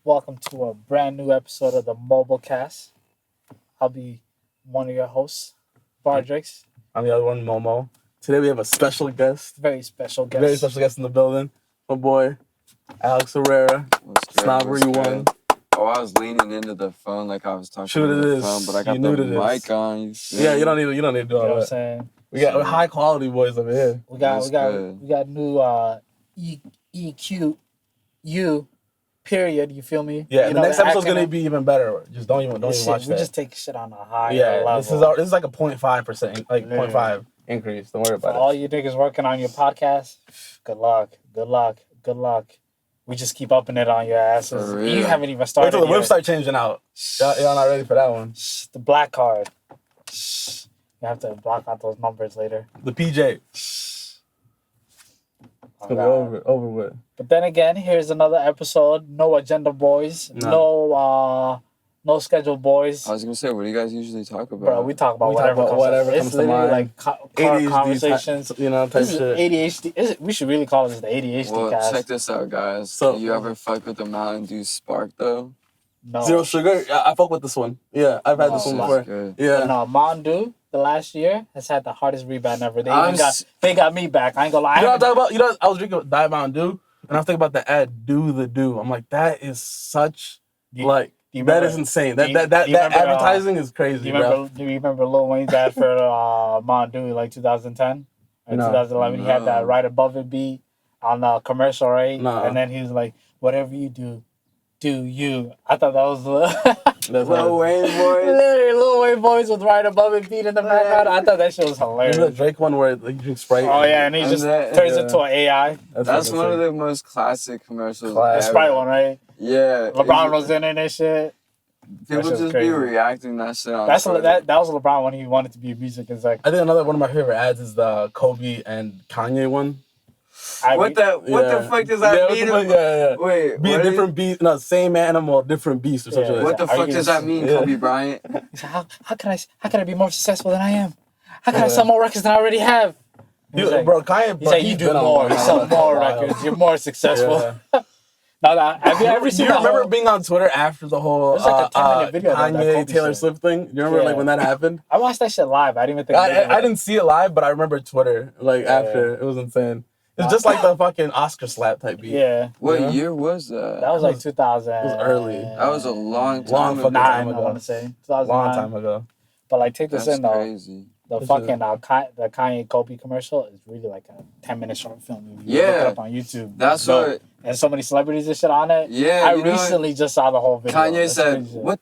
Welcome to a brand new episode of the Mobile Cast. I'll be one of your hosts, Bardrix. I'm the other one, Momo. Today we have a special guest. Very special guest. Very special guest in the building. My boy, Alex Herrera. Snobbery one. Oh, I was leaning into the phone like I was talking Shoot to it the is. phone, but I got You the knew to mic this. on. Yeah, you don't need to do You know all what I'm that. saying? We got high quality boys over here. We got That's new EQU period. You feel me? Yeah, you the next episode's gonna acronym. be even better. Just don't even watch We that. just take shit on a higher Yeah, level. this is like a 0.5%, like Literally. 0.5 increase. Don't worry For about all it. you niggas working on your podcast, good luck. We just keep upping it on your asses. For real. You haven't even Wait started till the yet. website changing out. Y'all not ready for that one. The black card. You have to block out those numbers later. The PJ. Oh, It's gonna God. be over with. But then again, here's another episode. No agenda, boys. No schedule, boys. I was gonna say, what do you guys usually talk about? Bro, we talk about whatever comes comes to to mind. mind. It's literally like ADHD conversations. type This is shit. ADHD. We should really call this the ADHD Well, cast. check this out, guys. So- you ever fuck with the Mountain Dew Spark though? No. Zero sugar. Yeah, I fuck with this one. Yeah, I've had No, this one shit's before. Good. Yeah. No, Mountain Dew, the last year, has had the hardest rebound ever. They I'm even s- they got me back. I ain't gonna lie. You know what I'm talking about? You know, I was drinking Diet Mountain Dew, and I was thinking about the ad, Do the Do. I'm like, that is such, Do you- like, do you that remember- is insane. do That you- that do you remember, advertising is crazy, Do you bro. remember Lil Wayne's ad for Mountain Dew like 2010 or No. 2011? He had that No. right above it beat on the commercial, right? No. And then he was like, "Whatever you do, do you." I thought that was That's Lil Wayne boys. literally Lil Wayne voice with right above it beat in the background. I thought that shit was Remember the hilarious. Drake one where like, you drink Sprite? Oh yeah, and he And just that- turns yeah. into an AI. That's one of the most classic commercials. Classic. The ever. Sprite one, right? Yeah. LeBron was in it and shit. People shit was just crazy. be reacting that shit on That Twitter. was LeBron when he wanted to be a music exec. I think another one of my favorite ads is the Kobe and Kanye one. What the fuck does that Yeah, mean? what the fuck- yeah. Wait, Be a what is- different beast. No, same animal, different beast or something Yeah. like What that. the Are you fuck does gonna that mean, yeah. Kobe Bryant? He said, how can I be more successful than I am? How can I Yeah. sell more records than I already have? He's like, Bro, Kanye, he's bro, like, you he's do been on more, one you now sell for a more while. records, you're more successful. Yeah. Have you ever seen Do you that remember whole- being on Twitter after the whole There's like a 10-minute video about that Kanye Kobe Taylor shit. Swift thing? Do you remember Yeah. like when that happened? I watched that shit live. I didn't even think I didn't see it live, but I remember Twitter like Yeah. after. It was insane. It's just like the fucking Oscar slap type beat. Yeah, What Yeah. year was that? that was like 2000. It was early. That was a long time Long ago. fucking time 9, I ago. want to say. Long 2009. time ago. But like, take this That's in though. crazy. The This fucking the Kanye Kobe commercial is really like a 10-minute short film. You look it Yeah. up on YouTube. That's Dope. what. And so many celebrities and shit on it. Yeah. I you know what? recently just saw the whole video. Kanye That's said, crazy. what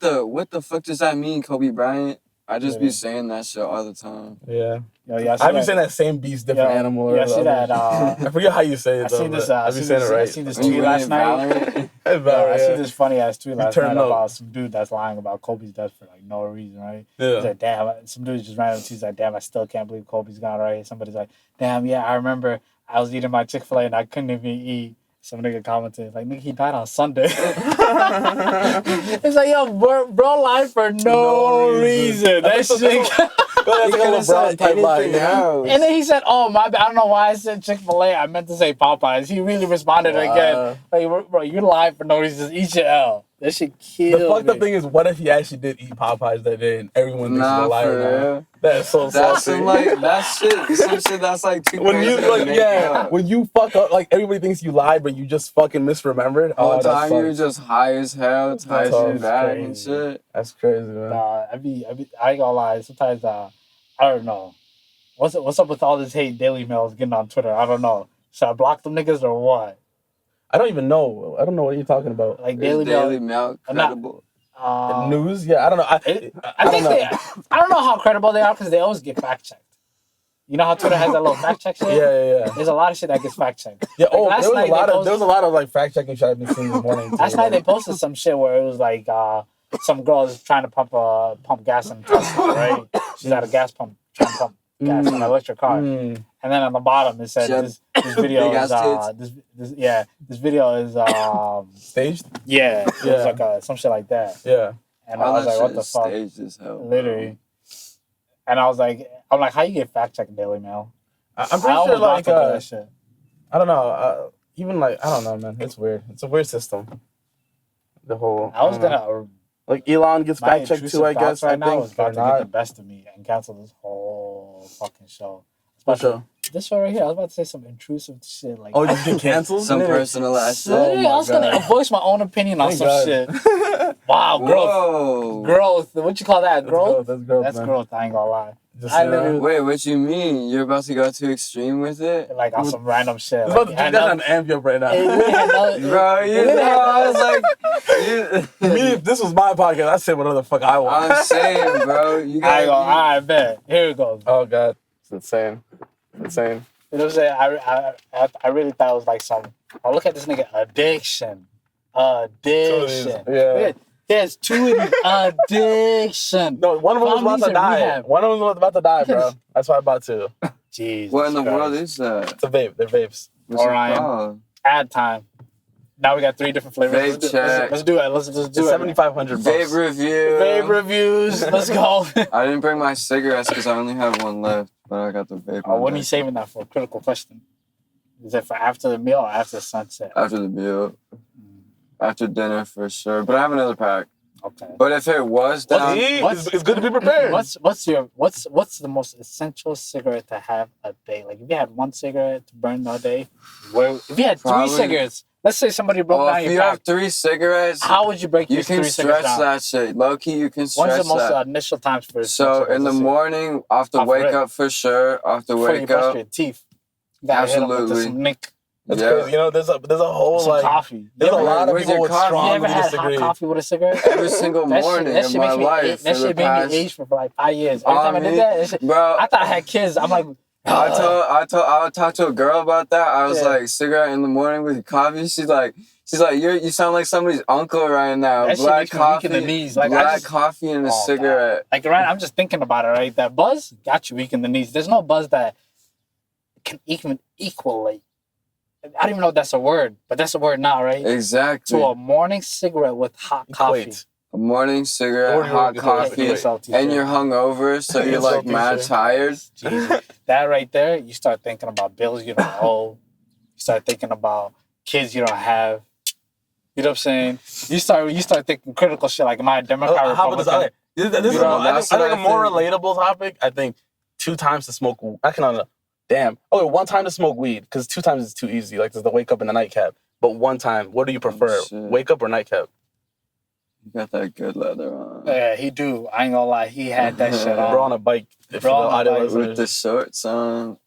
the fuck does that mean, Kobe Bryant? I just Yeah. be saying that shit all the time. Yeah. Yo, yeah, I've been saying that same beast, different Yeah, animal. yeah, I see that, I forget how you say it. I though, seen this. but I I've been saying it right. seen this When you tweet were last in night. Valorant. Yo, I Yeah. see this funny ass tweet last turned night up. about some dude that's lying about Kobe's death for like no reason, right? He's Yeah. like, damn. Some dude just random tweets like, damn, I still can't believe Kobe's gone, right? Somebody's like, damn, yeah, I remember I was eating my Chick-fil-A and I couldn't even eat. Some nigga commented like, nigga, he died on Sunday. It's like, yo, bro lied for no reason. That That's shit. That's like a LeBron type line. Yeah. And then he said, "Oh my bad. I don't know why I said Chick-fil-A. I meant to say Popeyes." He really responded Wow. again. Like, bro, you lied for no reason. Just eat your L. That shit killed The fucked up me. thing is, what if he actually did eat Popeyes that day and everyone thinks he's a Nah, liar for now? real. That's so That's salty. some, like that shit. Some shit that's like too when you crazy to like, make yeah, up. when you fuck up, like everybody thinks you lied, but you just fucking misremembered. All Oh, the that's time you were fucked. just high as hell, tired tough. and bad and Crazy. shit. That's crazy, man. Nah, I ain't gonna lie. Sometimes, I don't know. What's up with all this hate Daily Mail's getting on Twitter? I don't know. Should I block them niggas or what? I don't even know. I don't know what you're talking about. Like Is Daily Daily Mail. Mail I'm not- credible? News? Yeah, I don't know. I I don't think know. I don't know how credible they are because they always get fact checked. You know how Twitter has that little fact check shit? Yeah. There's a lot of shit that gets fact checked. Yeah. Oh, last there was night a lot they of like fact checking shit I've been seeing this morning. Too. Last night they posted some shit where it was like some girl is trying to pump gas in Tesla, right? She's at a gas pump trying to pump gas in an electric car. Mm. And then on the bottom it said She had this video big is ass this video is Staged? yeah, it Yeah. was like some shit like that. Yeah. And All I was that like, what shit the is fuck? staged as hell, bro. Literally. And I'm like, how you get fact checked Daily Mail? I'm I pretty sure almost like blocked them for that shit. I don't know. Even like I don't know, man. It's weird. It's a weird system. the whole. I was don't know. gonna. Like Elon gets My fact checked intrusive too, I thoughts guess. right I now think is about or to get the not. best of me and cancel this whole fucking show. What show? This show right here. I was about to say some intrusive shit. Like, Oh, did you get canceled? Some personal ass shit. Oh my I was gonna God. voice my own opinion on Thank some God. shit. Wow, growth. Whoa. Growth. What you call that? Growth? That's growth. That's man. growth. I ain't gonna lie. Just, I you know, literally Wait, what you mean? You're about to go too extreme with it? like on some random shit. It's Like, about to do that on Ambiop right now. Bro, you know, I was like, Me, if this was my podcast, I'd say whatever the fuck I want. I'm saying, bro, you I go, gotta I bet. Here it goes. Oh God, it's insane. Insane. You know what I'm saying? I really thought it was like some. Oh, look at this nigga. Addiction. Yeah. There's two in addiction. No, one of them was about to die. One of them was about to die, bro. That's why I'm about to. Jesus What in the Christ. world is that? It's a vape. They're vapes. What's it Orion. called? Ad time. Now we got 3 different flavors. Vape check. Let's do it. Let's do It's it. 7,500 bucks. Vape review. Vape reviews. Let's go. I didn't bring my cigarettes because I only have one left, but I got the vape. Oh, one when are you back. saving that for? Critical question. Is it for after the meal or after sunset? After the meal. After dinner for sure. But I have another pack. Okay. But if it was down, It's good to be prepared. What's the most essential cigarette to have a day? Like if you had 1 cigarette to burn all day, if you had 3 Probably- cigarettes, let's say somebody broke well, down if your you pack, have 3 cigarettes, how would you break you these can 3 cigarettes stretch down? that shit. Low key, you can stretch When's the most that. initial times for So in the morning, after Off wake rip. up for sure. After before you wake brush up, your teeth? You gotta hit 'em with Absolutely. some nick, That's yeah. crazy. You know, there's a whole some like coffee. there's a You ever- lot of Where's people your with coffee? You ever strongly had hot disagree. coffee with a cigarette? every single morning that of shit my makes me life that for shit the made me past. age for like 5 years. Every time I did that, that shit, Bro, I thought I had kids. I'm like, I would talk to a girl about that. I was Yeah. like, cigarette in the morning with coffee. She's like, you sound like somebody's uncle right now. that shit Black makes me weak in the coffee, knees. Like black I just, coffee and a Oh, cigarette. like right, I'm just thinking about it. Right, that buzz got you weak in the knees. There's no buzz that can even equalate. I don't even know if that's a word, but that's a word now, right? Exactly. To a morning cigarette with hot coffee. Equate. A morning cigarette, Or hot you're- coffee, you're salty and shit. you're hungover, so you're like Salty mad shit. tired. Jesus. That right there, you start thinking about bills you don't owe. You start thinking about kids you don't have. You know what I'm saying? You start thinking critical shit like, am I a Democrat or How about this? Republican? Okay. This is You know, I that's think what a I more think. relatable topic. I think 2 times to smoke. I can damn. Okay, 1 time to smoke weed because 2 times is too easy. Like there's the wake up and the nightcap. But 1 time, what do you prefer? shit. Wake up or nightcap? You got that good leather on. Yeah, he do. I ain't gonna lie. He had that shit on. Bro on a bike. If Bro you on know a audio bike. listeners. With the shorts on.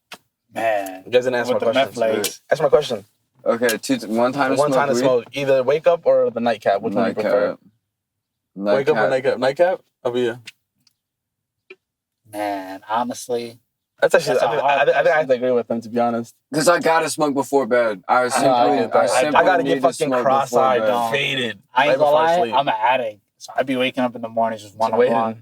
Man. You guys didn't answer With my the question. meth legs. Answer my question. Okay, 1 time to 1 smoke time to weed. smoke. Either wake up or the nightcap. Which one do you prefer? Wake up or nightcap? Nightcap? I'll be Man, honestly. That's actually. That's a hard I question. have to agree with them, to be honest. Because I gotta smoke before bed. I simply, I gotta get fucking smoke cross-eyed, before bed. faded. I ain't right gonna before I lie. sleep. I'm an addict. So I be waking up in the mornings just one Waiting. blunt.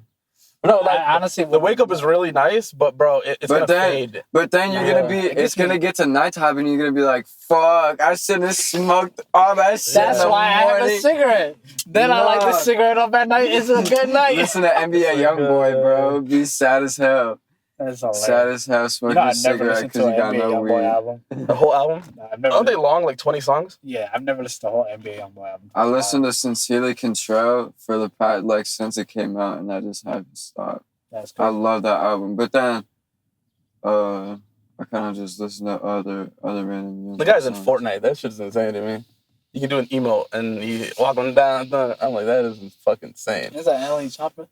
No, like honestly, the wake up is really nice, but bro, it's But gonna then- fade. But then you're Yeah. gonna be, it's gonna get to nighttime and you're gonna be like, fuck, I shouldn't have smoked all that shit in That's the why I have a morning. cigarette. Then I like the Nah. cigarette up at night. It's a good night. Listen to NBA Youngboy, bro. Be sad as hell. That's hilarious. Sad as hell You smoking know, a I've never cigarette listened because to you an got NBA no Youngboy weed. album. The whole album? No, I've never. Aren't they long? Like 20 songs? Yeah, I've never listened to the whole NBA Youngboy album. I listened to Sincerely Control for the past, like, since it came out, and I just haven't stopped. That's I cool. love that album. But then, I kind of just listen to other random music. The guy's in songs. Fortnite. That shit's insane to me. You can do an emote and you walk on down. I'm like, that is fucking insane. Is that Ellie Chopper?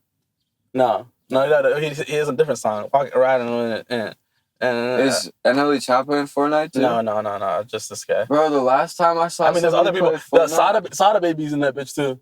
No, he has a different song. Walk riding with it. And Is NLE Chopper in Fortnite too? no, just this guy. Bro, the last time I saw I mean, there's other somebody people. play The Fortnite, Sada Baby's in that bitch too.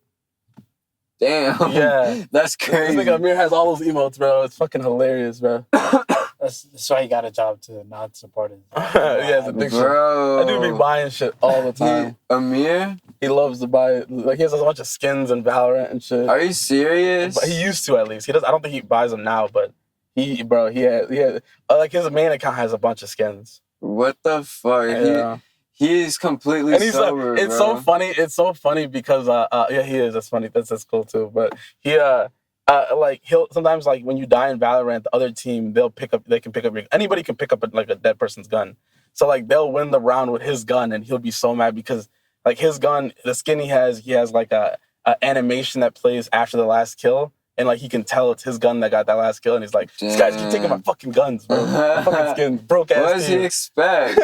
damn. Yeah. That's This crazy. nigga Amir has all those emotes, bro. It's fucking hilarious, bro. That's why he got a job to not support it. Yeah, it's addiction. Bro. That dude be buying shit all the time. Amir? He loves to buy it. Like he has a bunch of skins and Valorant and shit. Are you serious? But he used to, at least. He does. I don't think he buys them now, but he had like his main account has a bunch of skins. What the fuck? Yeah. He's completely And he's sober, like, it's bro. so funny. It's so funny because yeah, he is. That's funny. That's cool too. But he like he'll sometimes, like when you die in Valorant, the other team they can pick up anybody can pick up like a dead person's gun. So like they'll win the round with his gun, and he'll be so mad because like his gun, the skin he has like a animation that plays after the last kill. And like he can tell it's his gun that got that last kill, and he's like, "These guys keep taking my fucking guns, bro. My fucking skin broke ass." What does he team." expect?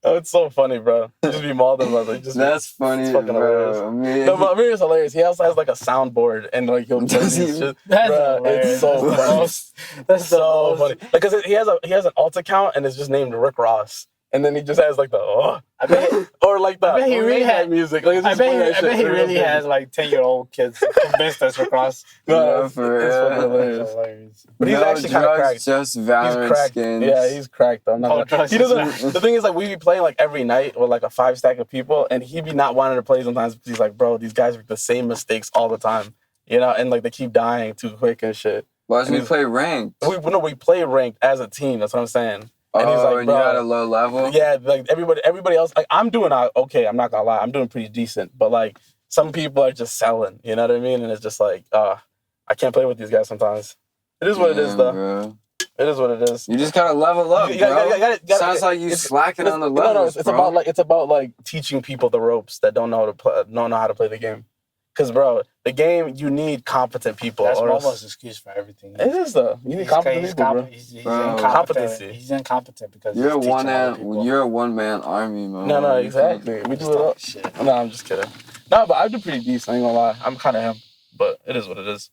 Oh, it's so funny, bro. Just be mauled him, like, That's funny, it's fucking hilarious. bro. I mean, No, but Amir's hilarious. He also has like a soundboard, and like he'll play Does he? these shit. That's Bruh, hilarious. it's so That's the funny. most- That's the So most- funny. Like, cause he has an alt account, and it's just named Rick Ross, and then he just has like the I bet, or like the I bet he really had music. Like, it's I just bet, playing that I bet shit he real really quick. has like 10-year-old kids convinced us across. No, Yeah, it's for it's real. fucking hilarious. That's hilarious. But he's no actually kind of drugs, cracked. just He's Valorant cracked. skins. Yeah, he's cracked though. I'm not Oh, gonna- drugs he is doesn't. The thing is, like, we be playing like every night with like a 5-stack of people, and he be not wanting to play sometimes because he's like, bro, these guys make the same mistakes all the time, you know, and like they keep dying too quick and shit. Why doesn't And we play ranked? We play ranked as a team. That's what I'm saying. And he's like, and bro, you're at a low level? yeah, like everybody else. Like I'm doing okay. I'm not gonna lie, I'm doing pretty decent. But like some people are just selling. You know what I mean? And it's just like, I can't play with these guys sometimes. It is what it is, though. Bro. It is what it is. You just gotta level up, You bro. gotta- Sounds like you slacking on the No, levels, it's bro. about like teaching people the ropes that don't know how to play the game. Because, bro, the game, you need competent people. That's or else- Momo's excuse for everything. It is though. You need competent people, bro. He's Bro. incompetent. Competency. He's incompetent because You're a he's teaching other people. you're a one-man army, man. No, exactly. We do it all. Shit. No, I'm just kidding. No, but I do pretty decent. I ain't gonna lie. I'm kind of him, but it is what it is.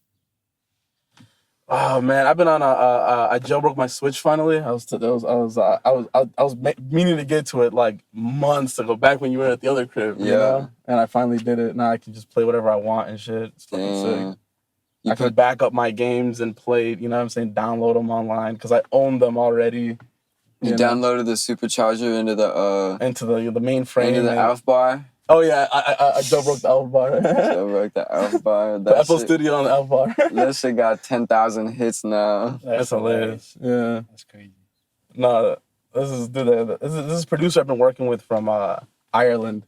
Oh man, I've been on I jailbroke my Switch finally. I was meaning to get to it like months ago, back when you were at the other crib. You Yeah. know? And I finally did it. Now I can just play whatever I want and shit. It's fucking sick. Damn. I can back up my games and play. You know what I'm saying? Download them online because I own them already. You know? downloaded the supercharger into the Into the mainframe. into the and- Alpha bar. Oh yeah, I jailbroke the Alpha bar. So like the Alpha bar. The FL Studio on the Alpha bar. That shit got 10,000 hits now. That's hilarious. Yeah. That's crazy. No, this is producer I've been working with from Ireland.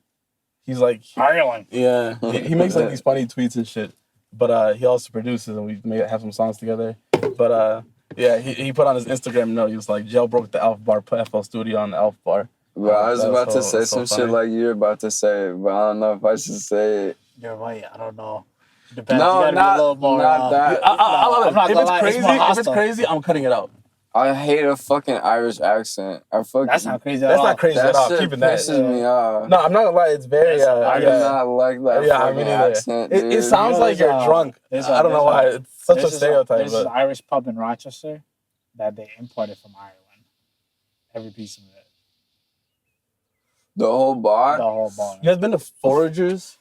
He's like, Ireland. yeah, he makes like these funny tweets and shit. But he also produces and we have some songs together. But yeah, he put on his Instagram note. He was like, jailbroke the Alpha bar, put FL Studio on the Alpha bar. Bro, I was That about to so- say that's so some shit funny. like you're about to say, but I don't know if I should say it. You're right. I don't know. Depends. No, you gotta be a little more. not that. I love it. I'm not If gonna it's lie, crazy, it's more if it's hostile. crazy, I'm cutting it out. I hate a fucking Irish accent. That's not crazy at That's all. not crazy That at all. shit Keeping that. pisses me off. No, I'm not gonna lie. It's very. I do yeah. not like that Yeah, I fucking mean, neither. accent, It dude. sounds You know, like there's you're a- drunk. there's I don't know why. It's such a stereotype. There's an But Irish pub in Rochester that they imported from Ireland. Every piece of it. The whole bar? The whole bar. you guys been to Foragers?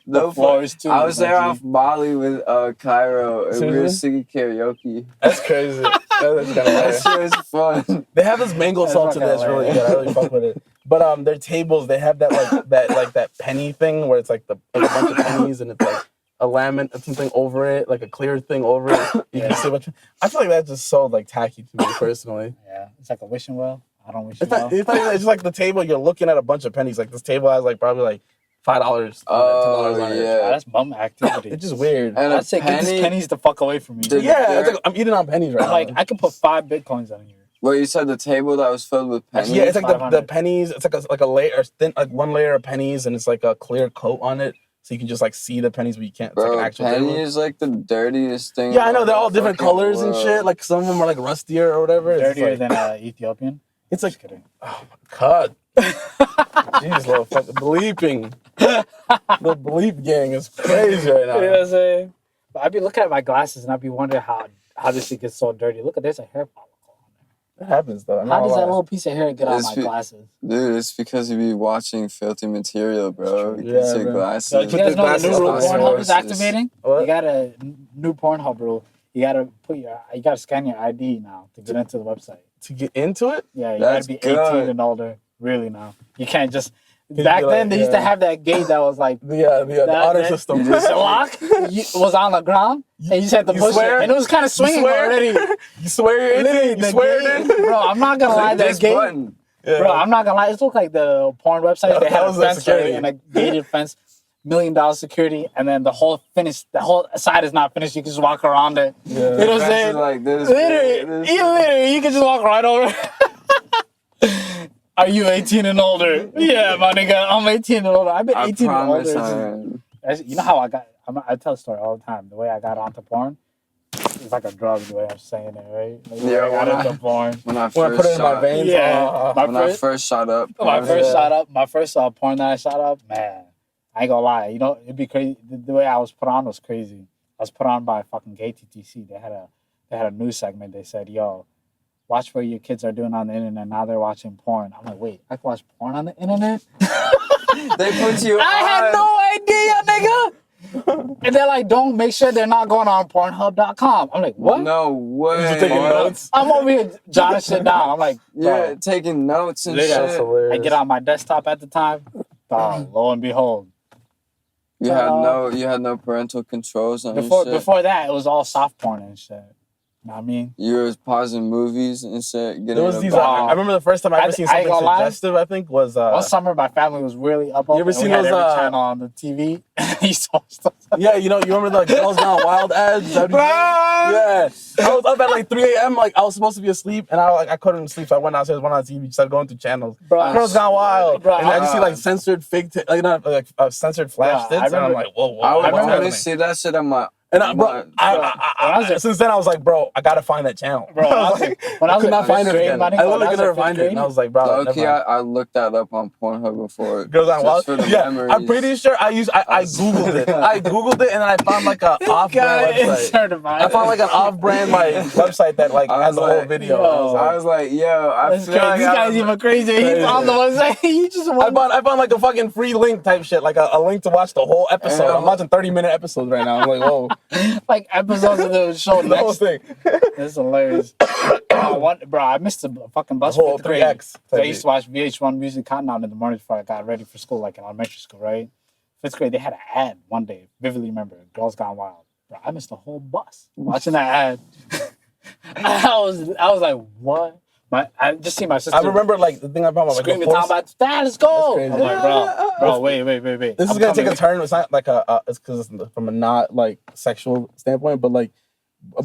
The floors too. I was there my G. off Bali with Cairo, and we were Seriously? singing karaoke. That's crazy. That's kind of That hilarious. shit was fun. They have this mango That's salsa fucking that's really good. I really fuck with it. But their tables, they have that that penny thing where it's like a bunch of pennies and it's like a laminate or something over it, like a clear thing over it. You can see a bunch of, I feel like that's just so like tacky to me personally. Yeah, it's like a wishing well. I don't wish It's well. not, it's just like the table, you're looking at a bunch of pennies. Like this table has like probably like $5 on it, $10 Oh, on it. yeah. That's bum activity. It's just weird. And I'd say get these pennies the fuck away from me. Did- Yeah, it's like, I'm eating on pennies right I'm like, now. I could put 5 Bitcoins on here. Well, you said the table that was filled with pennies? Yeah, it's like the 500. pennies. It's like a layer, thin, like one layer of pennies, and it's like a clear coat on it, so you can just like see the pennies, but you can't. It's Bro, like an actual penny table. is like the dirtiest thing. Yeah, I know in they're the all different fucking colors and world. shit. Like some of them are like rustier or whatever. It's Dirtier like, than Ethiopian. it's Just like kidding. oh my god, jeez, little fucking bleeping. The bleep gang is crazy right now. You know what I'm saying? But I'd be looking at my glasses and I'd be wondering how this shit gets so dirty. Look at there's a hair follicle on It happens though. there. How does that little piece of hair get on It's my be- glasses? Dude, it's because you be watching filthy material, bro. You Yeah, can take bro. glasses. So you Put guys the know the glasses new rule on. Pornhub is Sources. activating? What? You got a new Pornhub rule. You gotta scan your ID now to get into the website. To get into it. Yeah, you That's gotta be 18 good. and older. Really now. You can't just you back be then like, they used to yeah. have that gate that was like The honor that- system. you just- the lock was on the ground and you just had to You push swear? it. And it was kind of swinging already. You swear you're in Literally, it? You the swear gate, it in? bro, I'm not gonna lie, Like that this gate, button. Yeah. bro, I'm not gonna lie, it looked like the porn website. They That had a was the fence security. and a gated fence, $1 million security, and then the whole side is not finished. You can just walk around it. Yeah. You know what I'm Fences saying? like this. Literally, you can just walk right over. Are you 18 and older? Yeah, my nigga, I'm 18 and older. I've been I 18 and older. promise I since- am. You know how I tell a story all the time. The way I got onto porn, it's like a drug. The way I'm saying it, right? Like, the way I got into porn. When I When I put first it in my shot, veins. Yeah. I first shot up, My first Yeah. shot up, my first porn that I shot up, man. I ain't gonna lie. You know, it'd be crazy. The way I was put on was crazy. I was put on by fucking gay TTC. They had a news segment. They said, "Yo, watch what your kids are doing on the internet. Now they're watching porn." I'm like, wait, I can watch porn on the internet? they put you. I had no idea, nigga. And they're like, don't make sure they're not going on Pornhub.com. I'm like, what? No way. You taking notes? I'm over here jotting shit down. I'm like, Yeah, bro. taking notes and Literally. That's shit. hilarious. I get on my desktop at the time. Lo and behold. You had no parental controls on your shit. Before that, it was all soft porn and shit. You know what I mean? You was pausing movies and shit. There was these. I remember the first time I ever seen something suggestive. I think was one summer my family was really up. You ever seen we had those every channel on the TV? You saw stuff. Yeah, you remember the Girls Gone Wild ads? Bro! Yeah. I was up at like 3 a.m. Like I was supposed to be asleep, and I couldn't sleep, so I went downstairs, went on TV, started going through channels. Bro, Girls Gone Wild, bro, and I just see like censored censored flash Bro, I tits, and I'm remember- like, whoa, I what's would only happening? see that shit on my. And since then I was like, bro, I gotta find that channel. Bro, when I was could in not find fifth it grade, again. my nigga, I when literally was could in never fifth find it, grade, and I was like, bro, Okay, I looked that up on Pornhub before. Girls Gone Wild. For the Yeah, memories. I'm pretty sure I googled it. I googled it, and then I found like a off-brand website. I found like an off-brand like website that like I has the was whole like, video. yo. I was like, yo, I That's feel crazy. like This guy's even crazier. He found the website. You just I found like a fucking free link type shit, like a link to watch the whole episode. And I'm watching 30-minute episodes right now. I'm like, whoa, like episodes of the show the whole next. thing. That's hilarious. Bro, I missed the fucking bus The whole fifth grade. 3X. I used to watch VH1 Music Countdown in the morning before I got ready for school, like in elementary school, right? Fifth grade, they had an ad one day. Vividly remember, Girls Gone Wild. Bro, I missed the whole bus watching that ad. I was like, what? I just see my sister. I remember like the thing I found like screaming, the talking about, Dad, let's go. That's I'm crazy. like, bro, wait. This is gonna take a turn. It's not like it's because it's from a not like sexual standpoint, but like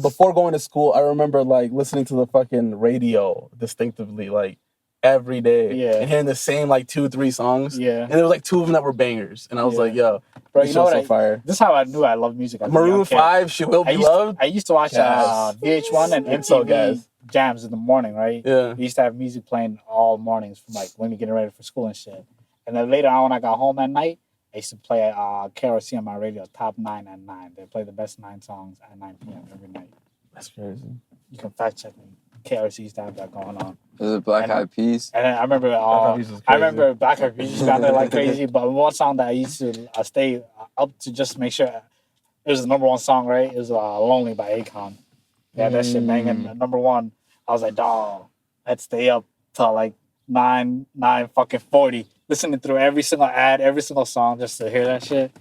before going to school, I remember like listening to the fucking radio distinctively, like every day, Yeah. and hearing the same like 2-3 songs, Yeah. and there was like 2 of them that were bangers, and I was Yeah. like, yo, Bro, this you know show's what? so fire. This is how I knew I love music. as a Maroon young kid. 5, She Will Be Loved. I used to watch Yes. VH1 and It's so MTV gas. jams in the morning, right? Yeah. We used to have music playing all mornings from like when we getting ready for school and shit. And then later on when I got home at night, I used to play KRC on my radio, Top 9 at 9. They play the best 9 songs at 9 p.m. every night. That's crazy. You can fact check me. KRC used to have that going on. Is it Black Eyed Peas? And then I remember, Eyed Peas was I crazy. remember Black Eyed Peas used to be on there like crazy. But one song that I used to stay up to just make sure it was the number 1 song, right? It was "Lonely" by a.k.a. Yeah, that shit banging. Number 1. I was like, dawg, let's stay up till like 9 fucking 40, listening through every single ad, every single song just to hear that shit.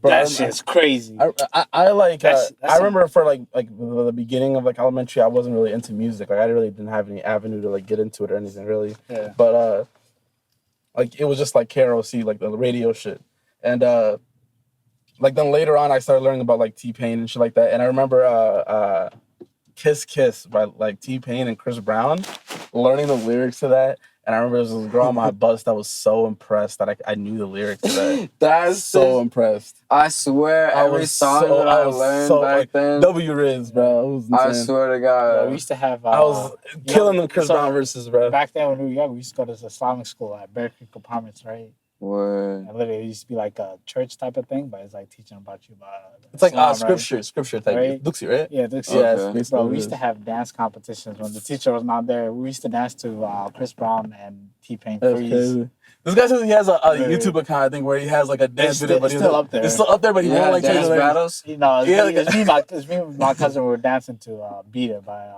Bro, That shit's crazy. I like. That's I remember for like the beginning of like elementary, I wasn't really into music. Like I really didn't have any avenue to like get into it or anything really. Yeah. But like it was just like KROC, like the radio shit, and like then later on, I started learning about like T-Pain and shit like that. And I remember "Kiss Kiss" by like T-Pain and Chris Brown, learning the lyrics to that. And I remember there was this girl on my bus that was so impressed that I knew the lyrics to that. That's So impressed. I swear, every song that I learned back then. W Riz, bro. It was insane. I swear to Bro, God. we used to have. I was killing the Chris so- Brown verses, bro. Back then when we were young, we used to go to this Islamic school at Bear Creek Apartments, right? Word. And literally, it used to be like a church type of thing, but it's like teaching about you about. It's like Islam, scripture type. Right? Duxie, right? Yeah, this Okay. Yes, Yeah, basically Bro, what we it used to is. have dance competitions when the teacher was not there. We used to dance to Chris Brown and T-Pain That's Freeze. crazy. This guy says he has a Yeah. YouTube account, I think, where he has like a dance video, but it's still up there. It's still up there, but he Yeah, won't like change dance the lyrics. battles. You know, Yeah, it's me and my cousin were dancing to "Beat It" by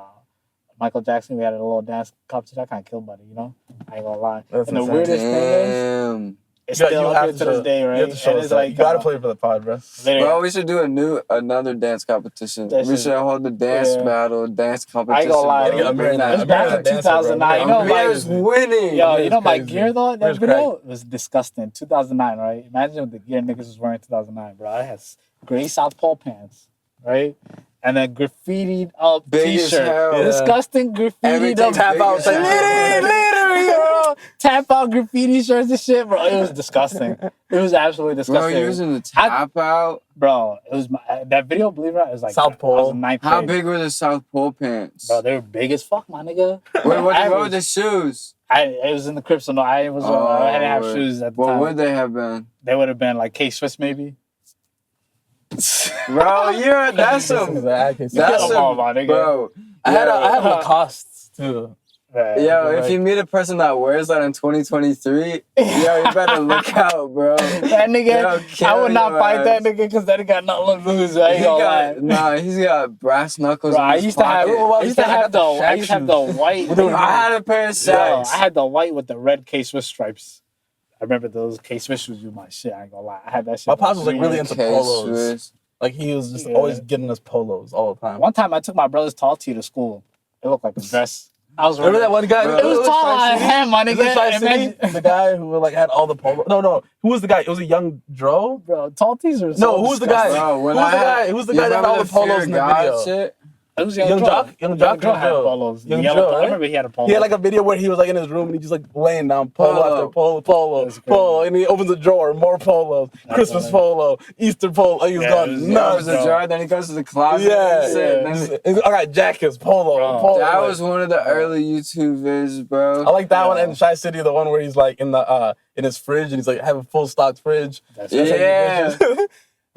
Michael Jackson. We had a little dance competition. I kind of killed buddy, you know. I ain't gonna lie. That's and the insane. weirdest thing is, Damn. it's You still up have here to this day, right? You have to show And us it's that. like You gotta play it for the pod, bro. literally- Bro, we should do another dance competition. That We shit- should hold the dance yeah. battle, dance competition. I ain't gonna lie. bro. Yeah, Bring that It's It's back back American in dancer, bro. 2009. You know, Amir's like, winning. yo, you It's know my crazy. gear though. That It's video was disgusting. 2009, right? Imagine the gear niggas was wearing in 2009, bro. I had gray South Pole pants, right? And then graffitied up Big as t-shirt. hell. Disgusting graffitied Everything up big Tap out, as say, hell. literally, yo. tap out graffiti shirts and shit, bro. It was disgusting. It was absolutely Bro, disgusting. using the tap out. Bro, it was that video. Believe it or not, it was like South Pole. I was in ninth How grade. big were the South Pole pants? Bro, they were big as fuck, my nigga. Wait, what were the shoes? It was in the crib, so no, I didn't have shoes at the time. What would they have been? They would have been like K-Swiss maybe. Bro, that's some, bro. I had Lacoste too. Yo, if you meet a person that wears that in 2023, yo, you better look out, bro. That nigga, I would not fight that nigga because that nigga got nothing to lose. He's got brass knuckles. Bro, in I his used to have the white. I had a pair of sacks. I had the white with the red K-Swiss stripes. I remember those K-Swiss shoes was my shit. I ain't gonna lie. I had that shit. My pops was like really into polos. Like he was just always getting us polos all the time. One time I took my brother's tall tee to school. It looked like a dress. I was remember that one guy? It was tall as him, my nigga. The guy who like had all the polo. No. Who was the guy? It was a young Dro. Bro, tall tees are no. Who was the guy? Who was the guy that had all the polos in the video? Shit? It was Young Jock had polos. Young Joe. Joe, I remember he had a polo. He had like a video where he was like in his room and he just like laying down polo after polo, and he opens a drawer, more polos, Christmas polo, Easter polo. He was going nuts. He opens a drawer, then he goes to the closet. I got jackets, polo. That was one of the early YouTube vids, bro. I like that one and Shy City, the one where he's like in his fridge and he's like having full stocked fridge.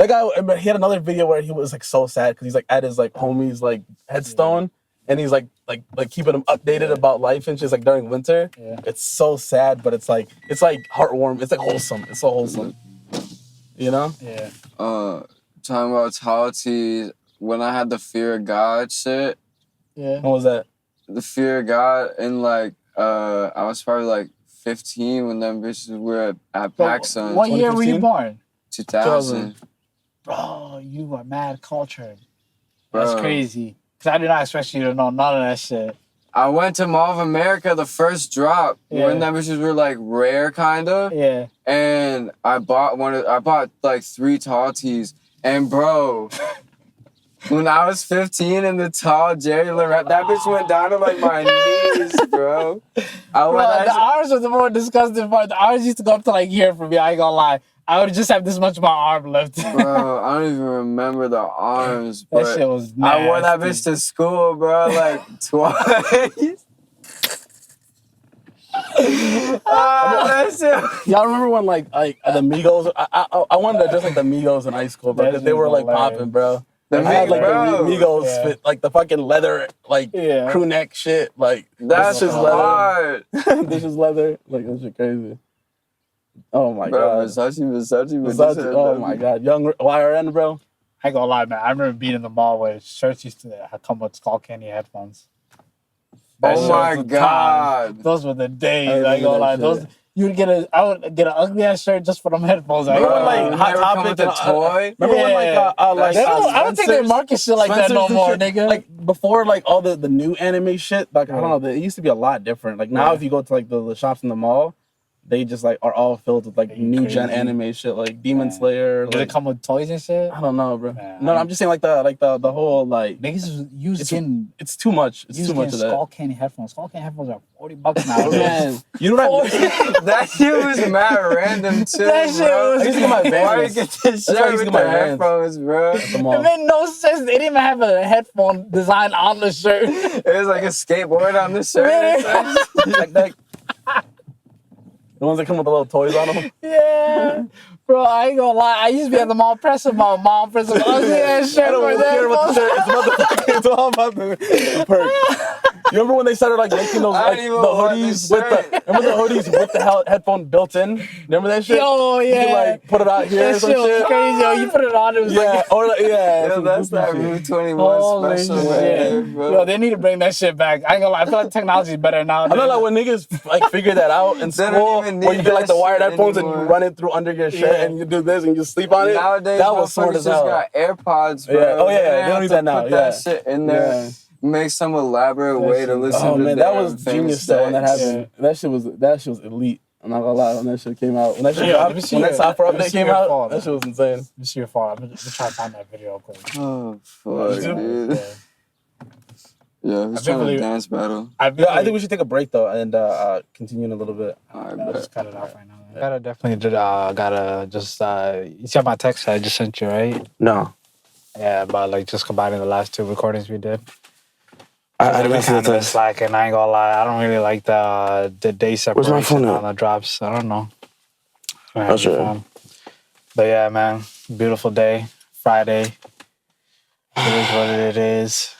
That guy, he had another video where he was like so sad because he's like at his like homie's like headstone and he's like keeping him updated about life and shit like during winter. Yeah. It's so sad, but it's like heartwarming. It's like wholesome. It's so wholesome. You know? Yeah. Talking about tall tees, when I had the fear of God shit. Yeah. What was that? The fear of God and like I was probably like 15 when them bitches were at PacSun. What year were you born? 2000. Bro, you are mad cultured. That's crazy. Because I did not expect you to know none of that shit. I went to Mall of America the first drop when them bitches were like rare, kind of. Yeah. And I bought like 3 tall tees. And bro, when I was 15 and the tall Jerry Lorette, that bitch went down to like my knees, bro. The arms was the more disgusting part. The arms used to go up to like here for me. I ain't gonna lie. I would just have this much of my arm left. Bro, I don't even remember the arms, but that shit was nasty. I wore that bitch to school, bro, like twice. Y'all remember when like the Migos? I wanted to dress like the Migos in high school, bro, because they were like popping, bro. I had like the Migos fit, like the fucking leather, like crew neck shit, like that's just leather. This is leather, like that shit crazy. Oh my god. Versace. Oh my god. Young YRN, bro. I ain't gonna lie, man. I remember being in the mall where shirts used to come with Skull Candy headphones. Oh my god. Those were the days. I ain't gonna lie. I would get an ugly ass shirt just for them headphones. Remember when like Hot Topic with a toy? Remember when I don't think they market shit like that no more, nigga. Like before, like all the new anime shit. Like I don't know, it used to be a lot different. Like now, if you go to like the shops in the mall, they just like are all filled with like new gen anime shit, like Demon Slayer. Did it come with toys and shit? I don't know, bro. No, I'm just saying like the whole like niggas it's too much. It's too much of that. Skull Candy headphones. Skull Candy headphones are $40 now. Man, you know what? That shit was mad random too. That shit was. I used to get my Why you get this shirt with the headphones, bro? It made no sense. They didn't even have a headphone design on the shirt. It was like a skateboard on the shirt. Like that. The ones that come with the little toys on them? Yeah. Bro, I ain't gonna lie. I used to be at the mall pressing my mom for some ugly ass shirt. I don't care about the shirt. It's all about the perk. You remember when they started like making those like the hoodies remember the hoodies with the headphone built in? Remember that shit? Oh yeah. You could like put it out here or some shit. Was crazy, yo. You put it on, it was Yo, that's that Route 21 special. Yo, they need to bring that shit back. I ain't gonna lie. I feel like technology is better now. I know like when niggas like figure that out in school, where you get like the wired headphones and you run it through under your shirt and you do this and you sleep on it. Nowadays, that was smart as hell. Got AirPods, bro. Yeah. Oh yeah, they don't need that now. Put that shit in there. Make some elaborate way to listen to. Oh man, that was genius though when that happened. That shit was elite. I'm not gonna lie, when that shit came out. When that shit dropped, when that software update came out, that shit was insane. This is your fault. I'm gonna try to find that video real quick. Oh fuck, dude. Yeah, who's trying to dance battle? I think we should take a break though and continue in a little bit. Alright, Just cut it off right now. Gotta definitely gotta just you see my text I just sent you, right? No. Yeah, about like just combining the last 2 recordings we did. I didn't see the kind of text. slack, and I ain't gonna lie, I don't really like the day Where's my separation phone on the drops. I don't know. I have Oh, your sure. phone. But yeah, man, beautiful day, Friday. It is what it is.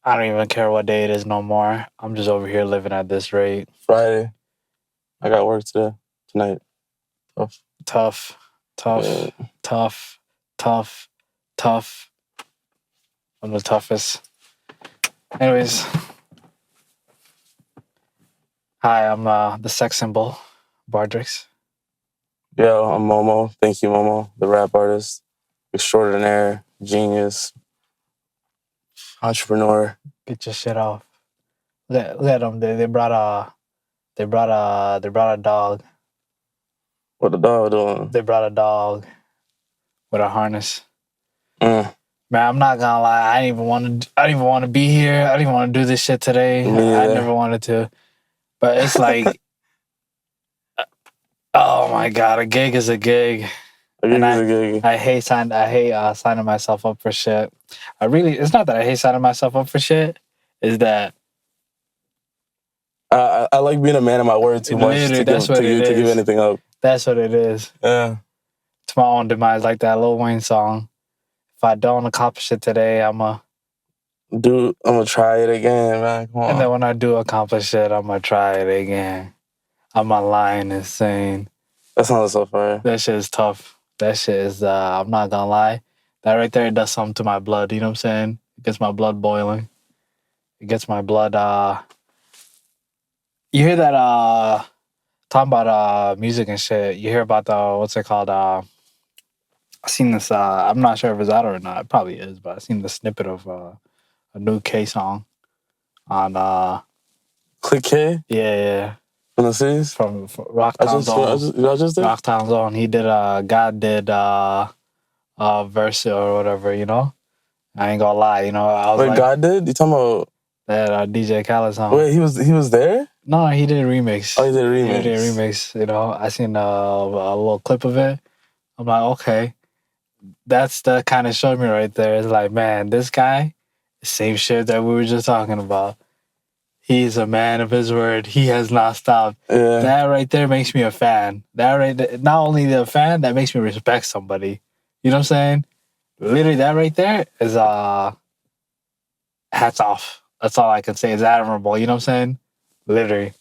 I don't even care what day it is no more. I'm just over here living at this rate. Friday. I got work tonight. Tough. Yeah. One of the toughest. Anyways. Hi, I'm the sex symbol, Bardrix. Yo, I'm Momo. Thank you, Momo, the rap artist, extraordinaire, genius, entrepreneur. Get your shit off. Let them. They brought a dog. What the dog doing? They brought a dog with a harness. Mm. Man, I'm not gonna lie. I didn't even want to be here. I didn't even want to do this shit today. I never wanted to. But it's like, oh my god, a gig is a gig. I hate signing myself up for shit. It's not that I hate signing myself up for shit. It's that I like being a man of my word too much to give anything up. That's what it is. Yeah. To my own demise, like that Lil Wayne song. If I don't accomplish it today, I'm gonna try it again, man. Come on. And then when I do accomplish it, I'm gonna try it again. I'm not lying insane. That sounds so far. That shit is tough. That shit is, I'm not gonna lie. That right there does something to my blood, you know what I'm saying? It gets my blood boiling. It gets my blood, you hear that, talking about music and shit, you hear about what's it called, I seen this, I'm not sure if it's out or not, it probably is, but I seen the snippet of a new K song on, Click K? Yeah. From the cities? From Rocktown Zone. Rocktown Zone. He did, God did, verse or whatever, you know? I ain't gonna lie, you know. I was God did? You talking about that DJ Khaled song? Wait, he was there? No, he did a remix. Oh, he did a remix. You know. I seen a little clip of it. I'm like, okay, that's the kind of showed me right there. It's like, man, this guy, same shit that we were just talking about. He's a man of his word. He has not stopped. Yeah. That right there makes me a fan. Not only the fan, that makes me respect somebody. You know what I'm saying? Literally, that right there is hats off. That's all I can say. It's admirable. You know what I'm saying? Literally.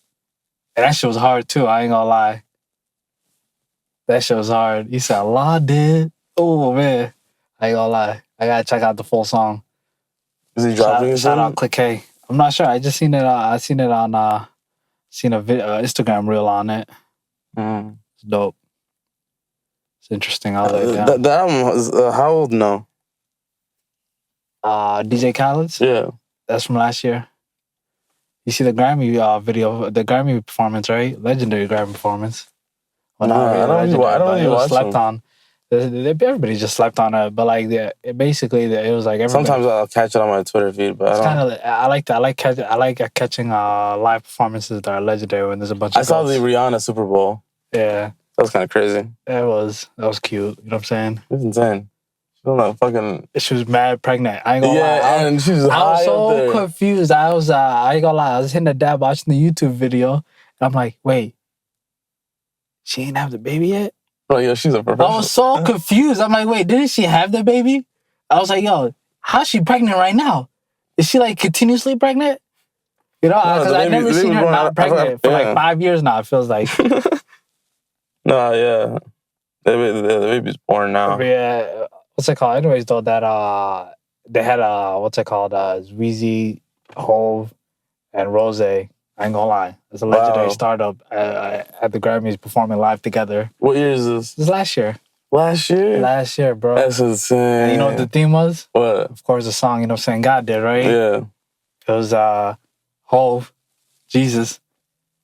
And that shit was hard too. I ain't gonna lie. That shit was hard. You said Allah did. Oh man, I ain't gonna lie. I gotta check out the full song. Is he dropping? Shout out Click K. I'm not sure. I just seen it. I seen it on. Seen a Instagram reel on it. It's dope. It's interesting. I'll lay it down. That album was how old now? DJ Khaled's? Yeah. That's from last year. You see the Grammy video, the Grammy performance, right? Legendary Grammy performance. Well, I don't watch slept on. Everybody just slept on it, but like it was like everybody. Sometimes I'll catch it on my Twitter feed, but I like catching live performances that are legendary when there's a bunch of. I saw the Rihanna Super Bowl. Yeah, that was kind of crazy. That was cute. You know what I'm saying? It was insane. She was mad pregnant. I ain't gonna lie. And she was I was so confused. I ain't gonna lie. I was hitting the dab watching the YouTube video, and I'm like, wait, she ain't have the baby yet? Bro, yo, she's a professional. I was so confused. I'm like, wait, didn't she have the baby? I was like, yo, how's she pregnant right now? Is she like continuously pregnant? You know, because I've never seen her not pregnant for like 5 years now, it feels like. The baby's born now. Yeah. What's it called? Anyways, though, that they had Weezy, Hove, and Rose. I ain't gonna lie, it's a legendary startup at the Grammys performing live together. What year is this? This is last year. Last year? Last year, bro. That's insane. And you know what the theme was? What? Of course, the song. You know what I'm saying? God did, right? Yeah. It was Hove, Jesus,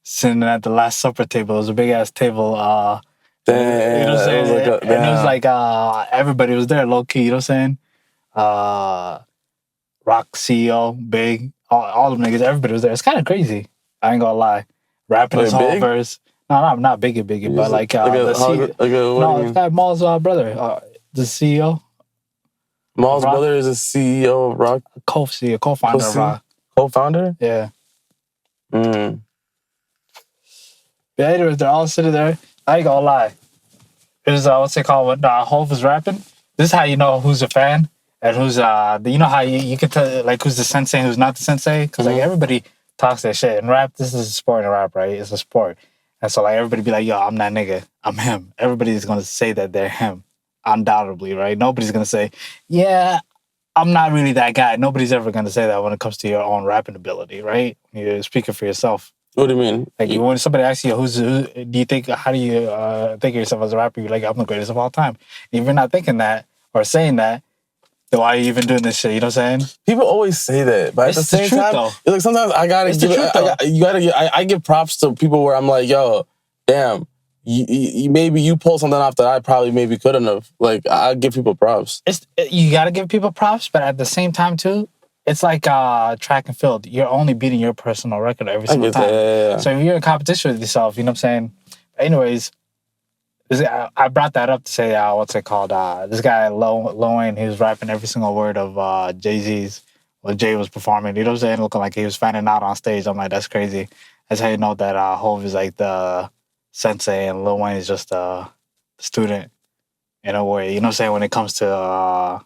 sitting at the Last Supper table. It was a big ass table. Damn. You know what I'm saying? And it was like everybody was there, low key. You know what I'm saying? Rock CEO, big. all them niggas, everybody was there. It's kind of crazy. I ain't gonna lie. Rapping his whole verse. No, not Biggie, but like it's got Maul's brother, the CEO. Maul's brother is a CEO of Rock. Co-founder of Rock. Co-founder? Yeah. Mm. Yeah, anyways, they're all sitting there. I ain't gonna lie. It was what's it called when Hov was rapping. This is how you know who's a fan and who's you know how you can tell like who's the sensei and who's not the sensei, because like everybody talks that shit. And rap, this is a sport in rap, right? It's a sport. And so like everybody be like, yo, I'm that nigga. I'm him. Everybody's gonna say that they're him. Undoubtedly, right? Nobody's gonna say, yeah, I'm not really that guy. Nobody's ever gonna say that when it comes to your own rapping ability, right? You're speaking for yourself. What do you mean? Like when somebody asks you, who do you think? How do you think of yourself as a rapper? You're like, I'm the greatest of all time. And if you're not thinking that or saying that, then why are you even doing this shit? You know what I'm saying? People always say that, but at the same time, though. It's like sometimes I gotta give I give props to people where I'm like, yo, damn, you maybe you pulled something off that I probably maybe couldn't have. Like I give people props. You gotta give people props, but at the same time too, it's like track and field. You're only beating your personal record every single time. Yeah. So if you're in competition with yourself, you know what I'm saying? Anyways, I brought that up to say, what's it called? This guy, Lil Wayne, he was rapping every single word of Jay-Z's, what Jay was performing. You know what I'm saying? Looking like he was fanning out on stage. I'm like, that's crazy. That's how you know that Hov is like the sensei and Lil Wayne is just the student in a way. You know what I'm saying? When it comes to...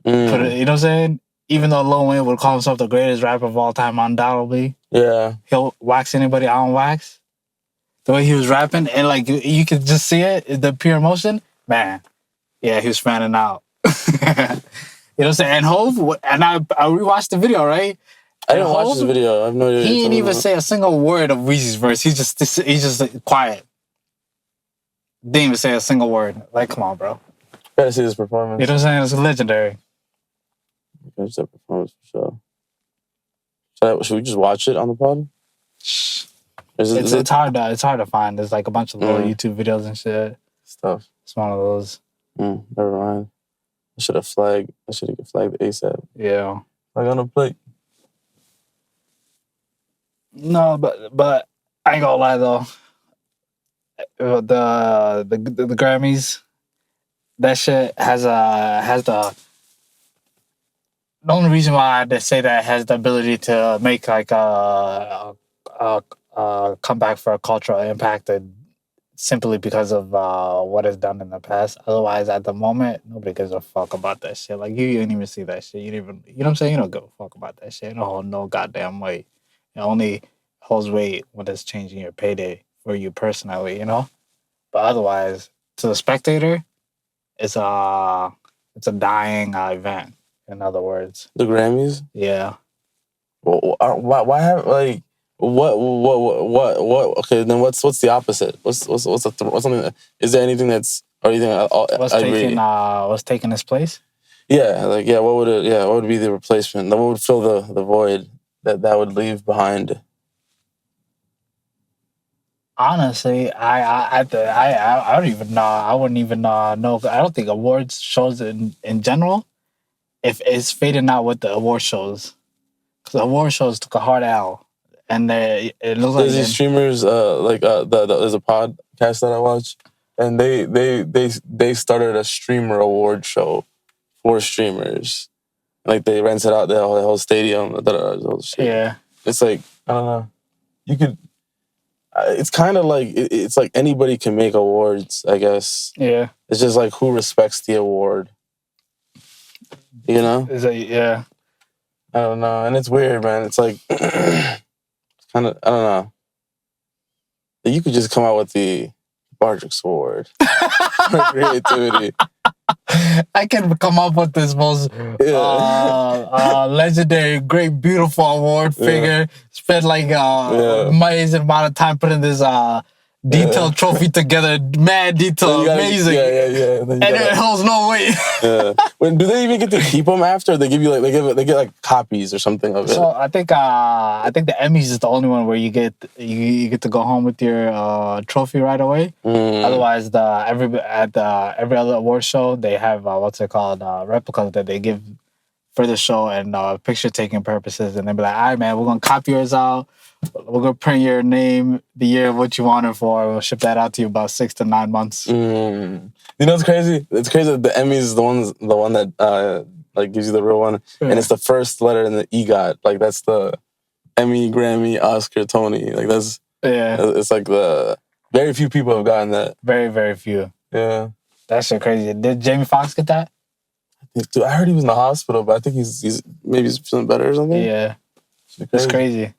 you know what I'm saying? Even though Lil Wayne would call himself the greatest rapper of all time, undoubtedly. Yeah. He'll wax anybody on wax. The way he was rapping, and like you could just see it, the pure emotion, man. Yeah, he was fanning out. You know what I'm saying? And Hov, and I rewatched the video, right? I didn't watch this video. I have no idea. He didn't even say a single word of Weezy's verse. He's just quiet. Didn't even say a single word. Like, come on, bro. Gotta see this performance. You know what I'm saying? It's legendary. Gotta see that performance for sure. Should we just watch it on the pod? It's hard to find. There's like a bunch of little YouTube videos and shit. Stuff. It's one of those. Never mind. I should have flagged ASAP. Yeah. Like on a plate. No, but I ain't gonna lie though. The Grammys, that shit has the only reason why they say that it has the ability to make like a comeback for a cultural impact simply because of what is done in the past. Otherwise, at the moment, nobody gives a fuck about that shit. Like, you didn't even see that shit. You didn't even, you know what I'm saying? You don't give a fuck about that shit. No goddamn way. It only holds weight when it's changing your payday for you personally, you know? But otherwise, to the spectator, it's a dying event, in other words. The Grammys? Yeah. Well, why have, like, what? Okay, then what's the opposite? What's something? Is there anything that's or anything? What's taking its place? Yeah, like what would be the replacement? What would fill the void that would leave behind? Honestly, I don't even know. I wouldn't even know. I don't think awards shows in general, if it's fading out with the award shows, because award shows took a hard L. And it looks like these streamers, there's a podcast that I watch, and they started a streamer award show for streamers, like they rented out the whole stadium. Yeah, it's like I don't know. You could. It's kind of like it's like anybody can make awards, I guess. Yeah, it's just like who respects the award. You know? Yeah. I don't know, and it's weird, man. It's like. Kind of, I don't know. You could just come out with the Bardrix Award for creativity. I can come up with this most legendary, great, beautiful award figure. Spend like amazing amount of time putting this detailed trophy together. Mad detail, amazing. Yeah. And it holds no weight. When do they even get to keep them after? Or they give you like they get like copies or something of it. So I think the Emmys is the only one where you get to go home with your trophy right away. Otherwise, every other award show they have what's it called replicas that they give for the show and picture taking purposes, and they'd be like, all right, man, we're gonna copy yours out. We're gonna print your name, the year of what you want it for. We'll ship that out to you about 6 to 9 months. You know what's crazy? It's crazy that the Emmys is the one that like gives you the real one, and it's the first letter in the EGOT. Like that's the Emmy, Grammy, Oscar, Tony. Like that's it's like the very few people have gotten that. Very, very few. Yeah, that shit crazy. Did Jamie Foxx get that? Dude, I heard he was in the hospital, but I think he's maybe he's feeling better or something. Yeah, it's crazy.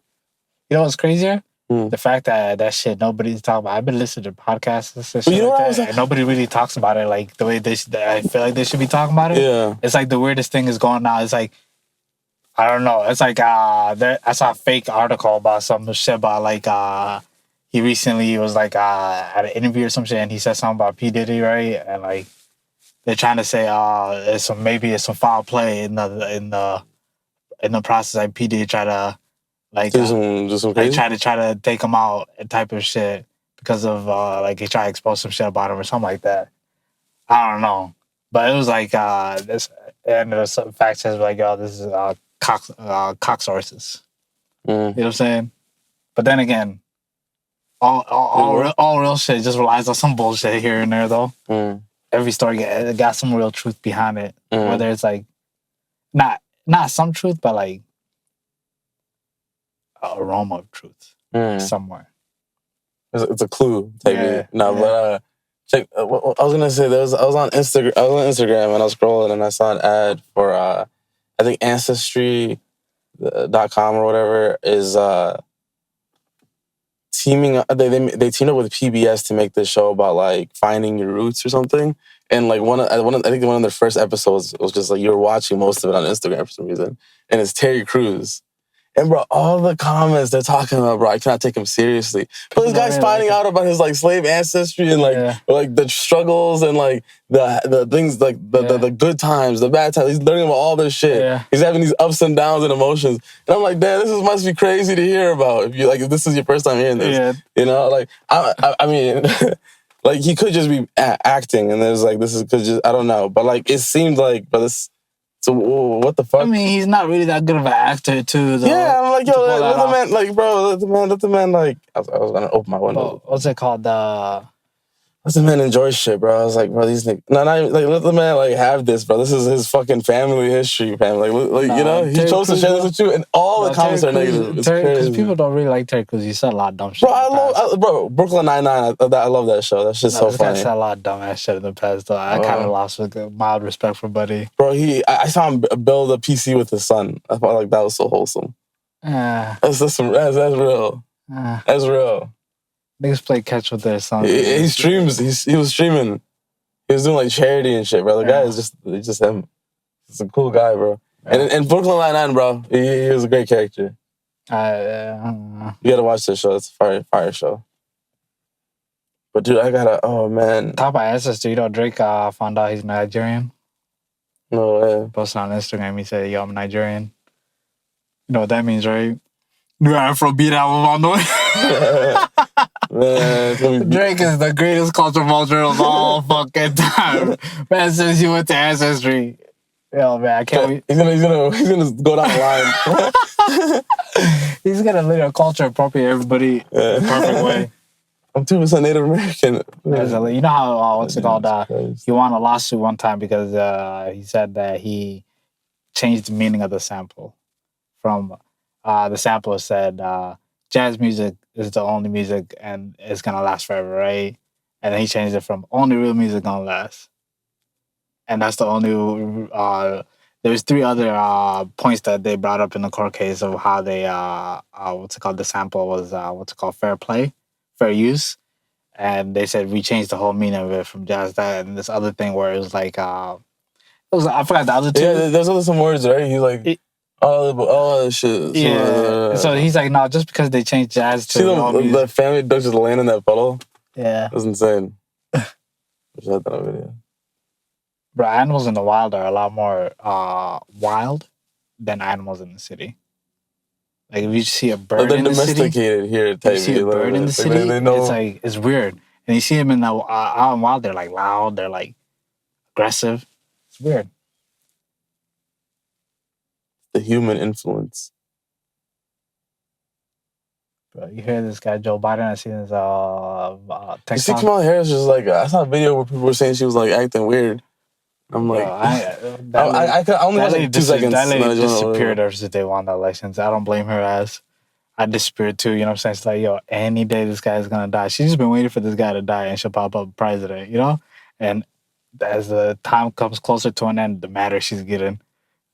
You know what's crazier? The fact that shit nobody's talking about. I've been listening to podcasts and shit like that, and nobody really talks about it like the way I feel like they should be talking about it. Yeah, it's like the weirdest thing is going on. It's like I don't know. It's like I saw a fake article about some shit about like he recently was like at an interview or some shit, and he said something about P Diddy, right? And like they're trying to say it's some foul play in the process. Like P Diddy try to. Like, do some crazy? Like try to take him out and type of shit because of like he tried to expose some shit about him or something like that. I don't know, but it was like this, and there's some fact says like, "Yo, this is cock sources." You know what I'm saying? But then again, all real shit just relies on some bullshit here and there though. Every story got some real truth behind it, whether it's like not some truth, but like. Aroma of truth somewhere. It's a clue type. But check. I was gonna say I was on Instagram and I was scrolling and I saw an ad for I think Ancestry.com or whatever is teaming up. They teamed up with PBS to make this show about like finding your roots or something. And like I think one of their first episodes was just like you were watching most of it on Instagram for some reason, and it's Terry Crews. And bro, all the comments they're talking about, bro, I cannot take him seriously. But this guy's finding out about his like slave ancestry and like the struggles and like the things like the good times, the bad times. He's learning about all this shit. Yeah. He's having these ups and downs and emotions. And I'm like, damn, this must be crazy to hear about. If this is your first time hearing this, you know, like I mean, like he could just be acting, and there's like I don't know, but like it seemed like, but this. So what the fuck? I mean, he's not really that good of an actor, too. Though, yeah, I'm like, yo, let the man, like, bro, let the man, like, I was gonna open my window. What's it called? Let the man enjoy shit, bro. I was like, bro, these niggas, not even, like, let the man, like, have this, bro. This is his fucking family history, fam. Like you know, he chose to share this with you, and all the comments are negative. It's crazy. Because people don't really like Terry because he said a lot of dumb shit. Bro, Brooklyn Nine-Nine, I love that show. That shit's so funny. He said a lot of dumb ass shit in the past, though. I kind of lost mild respect for Buddy. Bro, I saw him build a PC with his son. I thought, like, that was so wholesome. That's real. That's real. Niggas play catch with their son. He streams. He was streaming. He was doing like charity and shit, bro. The guy is just him. He's a cool guy, bro. And Brooklyn Nine-Nine, bro. He was a great character. You gotta watch this show. It's a fire show. But dude, oh man. Talk about ancestry. You know, Drake found out he's Nigerian. No way. Posted on Instagram. He said, "Yo, I'm Nigerian." You know what that means, right? New Afrobeat album on the way. Man, Drake is the greatest culture vulture of all fucking time. Man, since he went to Ancestry. Yo, man, I can't wait. He's gonna go down the line. He's gonna literally culture appropriate everybody in a perfect way. I'm 2% Native American. You know how, what's it called? He won a lawsuit one time because he said that he changed the meaning of the sample. From the sample said, jazz music is the only music and it's gonna last forever, right? And then he changed it from only real music gonna last. And that's the only, there's 3 other points that they brought up in the court case of how they, the sample was, fair use. And they said we changed the whole meaning of it from jazz that and this other thing where it was like, I forgot the other 2. Yeah, there's some words, right? He's like, all that shit. Yeah. So he's like, no, just because they changed jazz to the family dog just laying in that puddle? Yeah. It was insane. I just had that on video. Bro, animals in the wild are a lot more wild than animals in the city. Like if you see a bird in the city, domesticated here. Type you see a bird in the city, it's like it's weird. And you see them in the out in wild, they're like loud, they're like aggressive. It's weird. the human influence. Bro, you hear this guy Joe Biden? I seen his You see TikTok. Kamala Harris just like, I saw a video where people were saying she was like acting weird. I'm Bro, like, I only watched like 2 seconds. That lady and then I just went, disappeared after they won the elections. I don't blame her ass. I disappeared too. You know what I'm saying? It's like, yo, any day this guy's gonna die. She's just been waiting for this guy to die, and she'll pop up president. You know, and as the time comes closer to an end, the madder she's getting.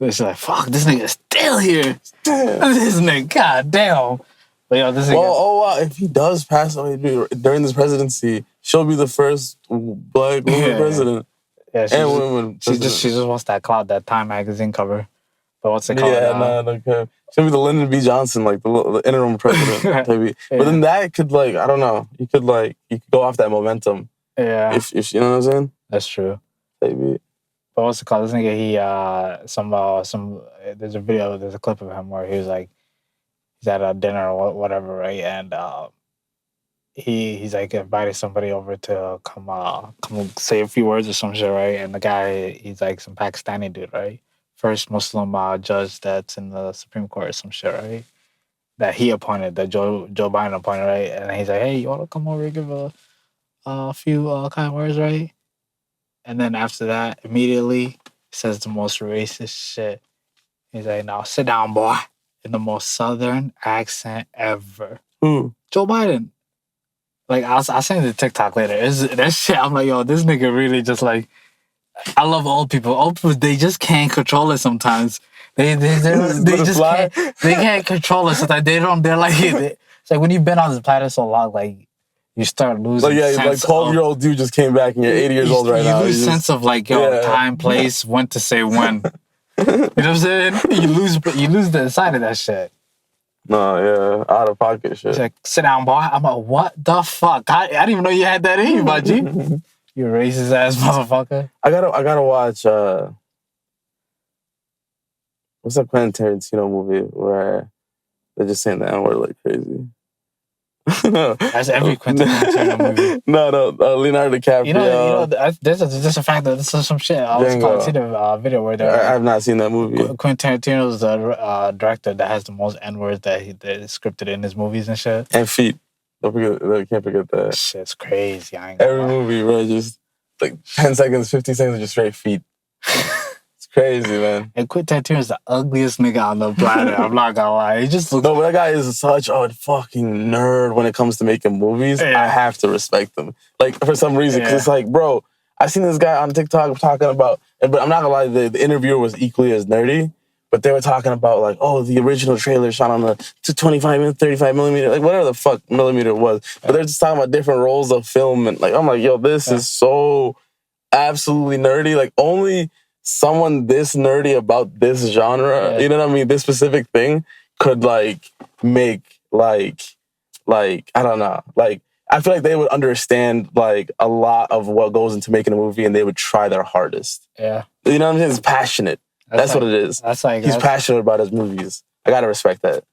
She's like, fuck, this nigga's still here. Damn. This nigga, goddamn. But yo, this nigga. If he does pass away during this presidency, she'll be the first black woman president. Yeah, and women. She just wants that clout, that Time magazine cover. But what's it called? Yeah, she'll be the Lyndon B. Johnson, like the interim president, maybe. Yeah. But then that could like, I don't know, you could go off that momentum. Yeah, if you know what I'm saying. That's true. Maybe. But what's it called? This nigga, there's a video, there's a clip of him where he was like, he's at a dinner or whatever, right? And he's like inviting somebody over to come say a few words or some shit, right? And the guy, he's like some Pakistani dude, right? First Muslim judge that's in the Supreme Court or some shit, right? That he appointed, that Joe Biden appointed, right? And he's like, hey, you want to come over and give a few kind words, right? And then after that, immediately, he says the most racist shit. He's like, now sit down, boy. In the most southern accent ever. Who? Joe Biden. Like, I'll send you the TikTok later. That shit, I'm like, yo, this nigga really just like, I love old people. Old people, they just can't control it sometimes. They just can't. They can't control it sometimes. They're like, it's like when you've been on this planet so long, like, you start losing sense. Like 12-year-old dude just came back and you're 80 years old right now. You lose sense of like, time, place, when to say when. You know what I'm saying? You lose the side of that shit. No, yeah, out of pocket shit. He's like, sit down, boy. I'm like, what the fuck? I didn't even know you had that in you, my G. You racist ass motherfucker. I gotta watch. What's that Quentin Tarantino movie where they're just saying the N-word like crazy? No. That's every Quentin Tarantino movie. No, Leonardo DiCaprio. You know, there's a fact that this is some shit. I was seeing a video where I have not seen that movie. Quentin Tarantino's the director that has the most N-words that is scripted in his movies and shit. And feet. Don't forget, can't forget that. Shit's crazy. I ain't gonna Every lie. movie, bro, just like 10 seconds, 15 seconds, just straight feet. It's crazy, man. And Quentin Tarantino's the ugliest nigga on the planet. I'm not gonna lie. He just looks. No, but that guy is such a fucking nerd when it comes to making movies. Yeah. I have to respect him. Like, for some reason, because it's like, bro, I seen this guy on TikTok talking about, but I'm not gonna lie, the interviewer was equally as nerdy, but they were talking about, like, oh, the original trailer shot on the 25 and 35 millimeter, like, whatever the fuck millimeter it was. But they're just talking about different rolls of film, and, like, I'm like, yo, this is so absolutely nerdy. Like, only someone this nerdy about this genre, you know what I mean, this specific thing, could, like, make, like, I don't know, like, I feel like they would understand, like, a lot of what goes into making a movie, and they would try their hardest. Yeah. You know what I'm saying? It's passionate. That's like, what it is. That's like he's passionate about his movies. I gotta respect that.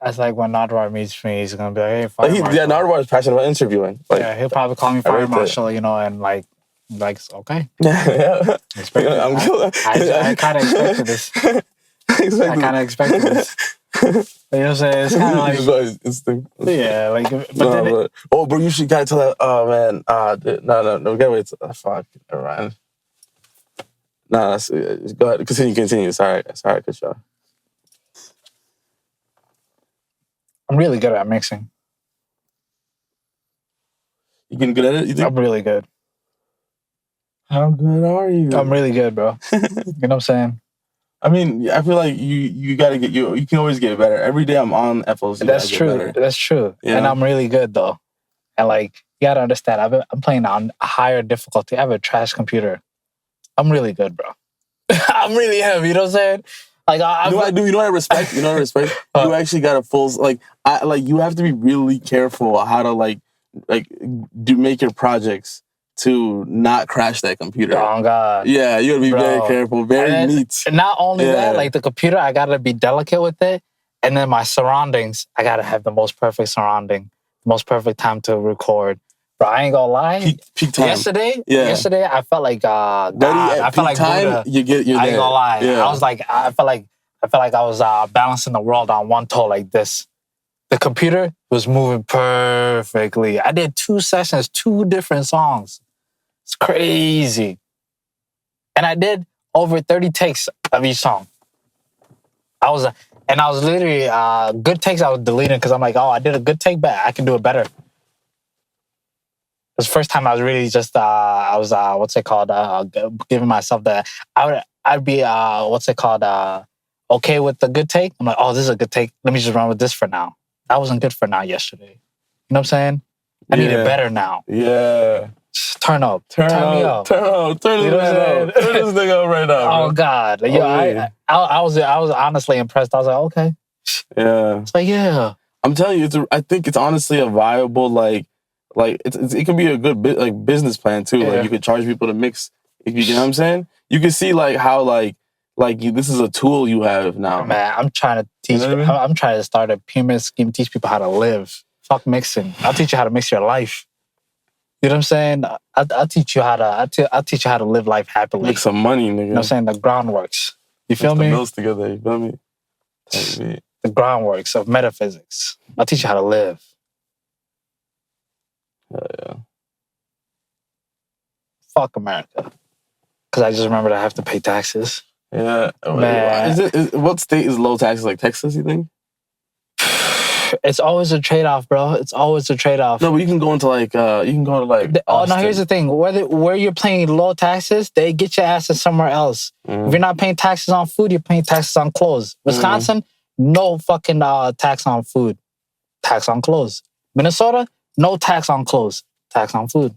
That's like when Nardwar meets me, he's gonna be like, "Hey, fire marshal." Yeah, Nardwar is passionate about interviewing. Like, yeah, he'll probably call me fire marshal, you know, and like okay. Yeah. I kind of expected this. I kind of expected this. You know what I'm saying? It's kind of like instinct. Yeah, like. Bro, you should gotta tell that. Oh man, no, we gotta wait. Fuck, never mind. No, that's go ahead. Continue. Sorry, good show. I'm really good at mixing. You getting good at it? You think? I'm really good. How good are you? I'm really good, bro. You know what I'm saying? I mean, I feel like you gotta get you can always get better. Every day I'm on FLC. That's true. That's true. Yeah. And I'm really good though. And like you gotta understand, I'm playing on a higher difficulty. I have a trash computer. I'm really good, bro. I'm really heavy. You know what I'm saying? Like you know what I respect? You know what I respect? You actually got a full you have to be really careful how to make your projects to not crash that computer. Oh God. Yeah, you gotta be very careful, very neat. Not only that, like the computer, I gotta be delicate with it. And then my surroundings, I gotta have the most perfect surrounding, most perfect time to record. Bro, I ain't gonna lie. Peak time. Yesterday, I felt like God. I felt like time. Buddha. You're I ain't gonna lie. Yeah. I felt like I felt like I was balancing the world on one toe like this. The computer was moving perfectly. I did 2 sessions, 2 different songs. It's crazy. And I did over 30 takes of each song. I was literally, good takes I was deleting because I'm like, oh, I did a good take, but I can do it better. It was the first time I was really just, giving myself the, I'd be, okay with the good take. I'm like, oh, this is a good take. Let me just run with this for now. That wasn't good for now yesterday. You know what I'm saying? I need it better now. Yeah. Turn up. Turn me up. Turn up. Turn this man up. Turn this nigga up right now. Oh, God. Yo, I was honestly impressed. I was like, okay. Yeah. It's like, yeah. I'm telling you, I think it's honestly a viable, like it can be a good business plan too. Yeah. Like you could charge people to mix. You know what I'm saying? You can see like how this is a tool you have now. Man, I'm trying to teach. You know what I mean? I'm trying to start a pyramid scheme, teach people how to live. Fuck mixing. I'll teach you how to mix your life. You know what I'm saying? I'll teach you how to live life happily. Make some money, nigga. You know what I'm saying? The groundworks. You feel Mix me? the bills together. You feel me? The groundworks of metaphysics. I'll teach you how to live. Yeah. Fuck America. Because I just remembered I have to pay taxes. Yeah. Man. What state is low taxes? Like Texas, you think? It's always a trade-off, bro. It's always a trade-off. No, but you can go into now here's the thing. Where you're paying low taxes, they get your asses somewhere else. If you're not paying taxes on food, you're paying taxes on clothes. Wisconsin, no fucking tax on food. Tax on clothes. Minnesota, no tax on clothes. Tax on food.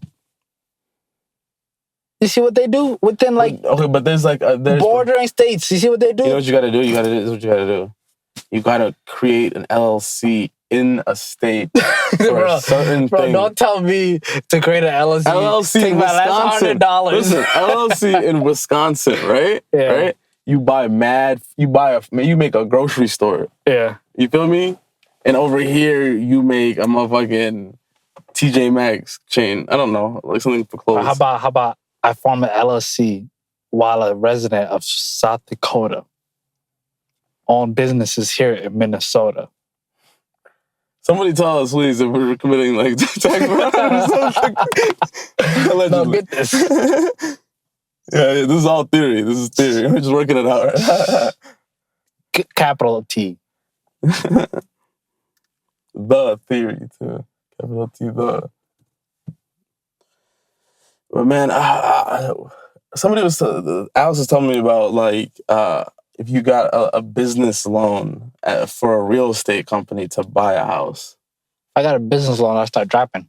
You see what they do within but there's bordering states. You see what they do? You know what you gotta do? This is what you gotta do. You gotta create an LLC in a state for a certain thing. Don't tell me to create an LLC. LLC Take in my last Wisconsin. $100. Listen, LLC in Wisconsin, right? Yeah. Right? You make a grocery store. Yeah. You feel me? And over here, you make a motherfucking TJ Maxx chain. I don't know, like something for clothes. How about I form an LLC while a resident of South Dakota, own businesses here in Minnesota. Somebody tell us, please, if we're committing like tax fraud or something. Allegedly. No, get this. Yeah, this is all theory. This is theory. We're just working it out. Right? Capital T. The theory, too. Capital T, the. But man, Alex was telling me about like if you got a business loan for a real estate company to buy a house. I got a business loan. I start dropping.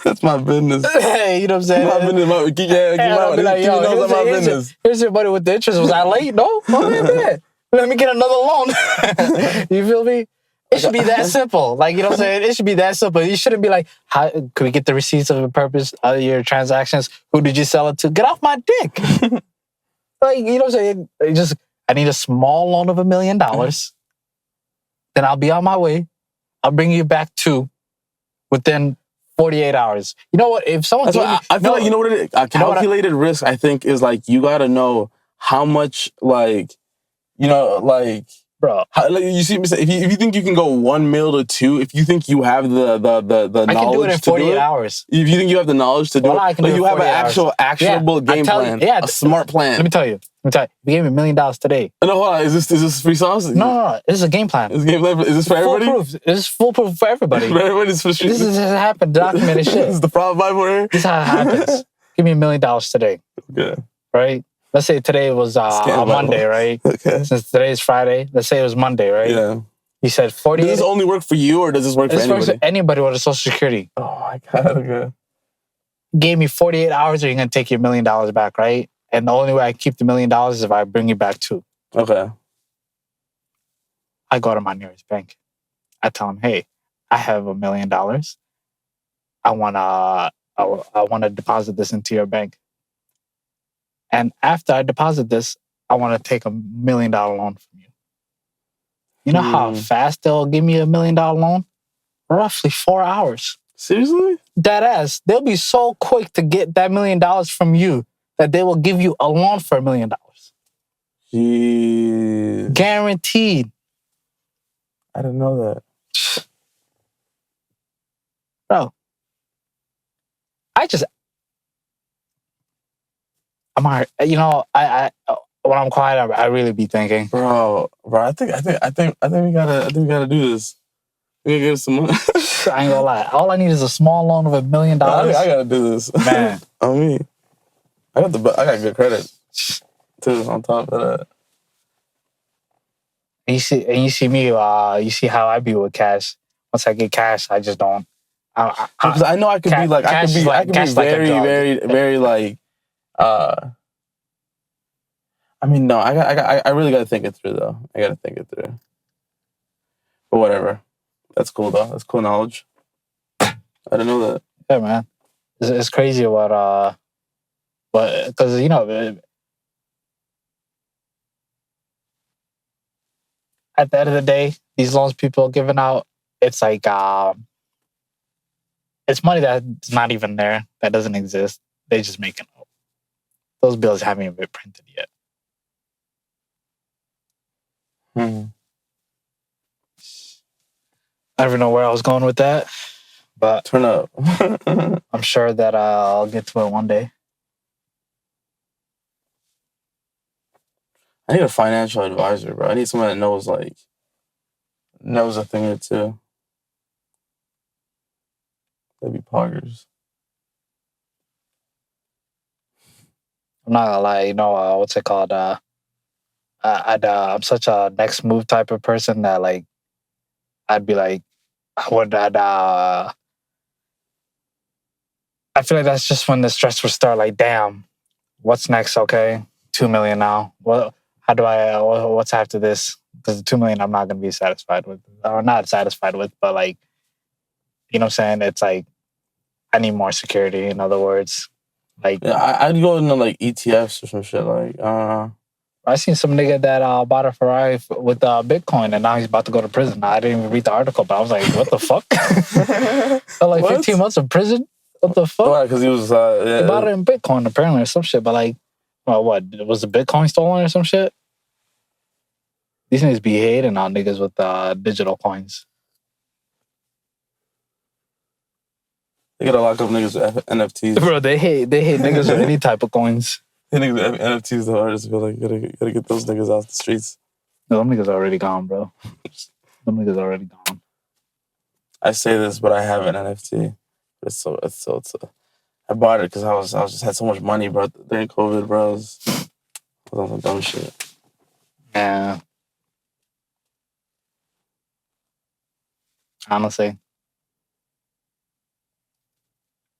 That's my business. Hey, you know what I'm saying? My business. My business. Here's your money with the interest. Was I late? No. Oh, let me get another loan. You feel me? It should be that simple. Like, you know what I'm saying? It should be that simple. You shouldn't be like, how could we get the receipts of the purpose of your transactions? Who did you sell it to? Get off my dick. Like, you know what I'm saying? I need a small loan of $1 million. Then I'll be on my way. I'll bring you back within 48 hours. You know what? If someone... I feel like, you know what it is? A calculated risk, I think, is like, you got to know how much, like, you know, like... Bro, you see, if you think you can go 1 mil to 2, if you think you have the knowledge, I can do it in 48 hours. If you think you have the knowledge to do it, I can do you have an actionable game plan, a smart plan. Let me tell you. You gave me $1 million today. No, hold on. Is this free sauce? No. This is a game plan. Is this for everybody? Foolproof. This is foolproof for everybody. For everybody, this has happened. Documented shit. This is the problem Bible here. This is how it happens. Give me $1 million today. Okay. Right? Let's say today was a Monday, right? Okay. Since today is Friday, let's say it was Monday, right? Yeah. You said 48. Does this only work for you, or does this work for anybody? This works for anybody with a Social Security. Oh my God. Okay. Gave me 48 hours, or you're gonna take your $1 million back, right? And the only way I keep the $1 million is if I bring you back 2. Okay. I go to my nearest bank. I tell them, hey, I have $1 million. I wanna deposit this into your bank. And after I deposit this, I want to take $1 million loan from you. You know how fast they'll give me $1 million loan? Roughly 4 hours. Seriously? Dead ass. They'll be so quick to get that $1 million from you that they will give you a loan for $1 million. Jeez. Guaranteed. I didn't know that. Bro. I'm hard. You know, I when I'm quiet, I really be thinking. Bro, I think we gotta do this. We gotta get some money. I ain't gonna lie. All I need is a small loan of $1 million. I gotta do this. Man. On me. I got good credit too. On top of that. And you see me. You see how I be with cash. Once I get cash, I just don't. Because I know I could be like I could be very like. I mean, no, I really gotta think it through though. I gotta think it through. But whatever. That's cool though. That's cool knowledge. I didn't know that. Yeah, man. It's crazy what but because you know. At the end of the day, these loans people are giving out, it's like it's money that's not even there, that doesn't exist. They just make it up. Those bills haven't even been printed yet. I don't even know where I was going with that, but turn up. I'm sure that I'll get to it one day. I need a financial advisor, bro. I need someone that knows a thing or two. That'd be poggers. I'm not gonna lie, you know, what's it called? I'm such a next move type of person that like I'd be like, I feel like that's just when the stress would start. Like, damn, what's next? Okay, 2 million now. Well, how do I? What's after this? Because the 2 million, I'm not gonna be satisfied with, or not satisfied with. But like, you know what I'm saying? It's like I need more security. In other words, like I'd go into like ETFs or some shit. Like, I seen some nigga that bought a Ferrari with Bitcoin, and now he's about to go to prison. I didn't even read the article, but I was like, what the fuck? Like 15 months of prison. What the fuck? Why? Because he was. He bought it in Bitcoin apparently or some shit. But like, well, what was the Bitcoin stolen or some shit? These niggas be hating on niggas with digital coins. They gotta lock up niggas with NFTs. Bro, they hate niggas with any type of coins. Niggas with NFTs the hardest. Feel like gotta get those niggas off the streets. No, them niggas already gone, bro. Them niggas already gone. I say this, but I have an NFT. I bought it because I was just had so much money, bro. During COVID, bro, I was on some dumb shit. Yeah. Honestly,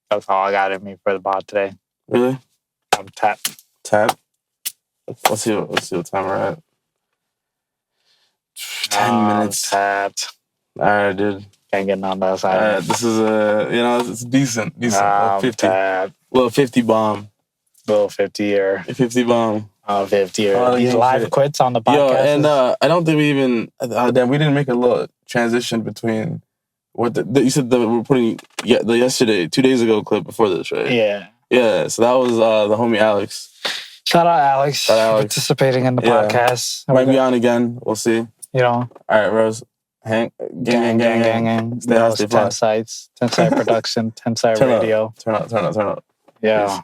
that's all I got in me for the pod today. Really? I'm tapped. Tap. Let's see what time we're at. 10 minutes. Tapped. All right, dude. Can't get on that side. This is it's decent. Little 50. Tapped. Little 50 bomb. Little 50 or 50 bomb. 50 or these live shit. Quits on the podcast. Yo, and I don't think we even damn, we didn't make a little transition between what you said that we're putting the yesterday 2 days ago clip before this, right? Yeah. Yeah. So that was the homie Alex. Shout out Alex. Participating in the podcast. Might be on again. We'll see. You know. All right, Rose. Gang. Stay high, stay fly. 10 sites. 10 site production. 10 site radio. Turn up. Yeah. Peace.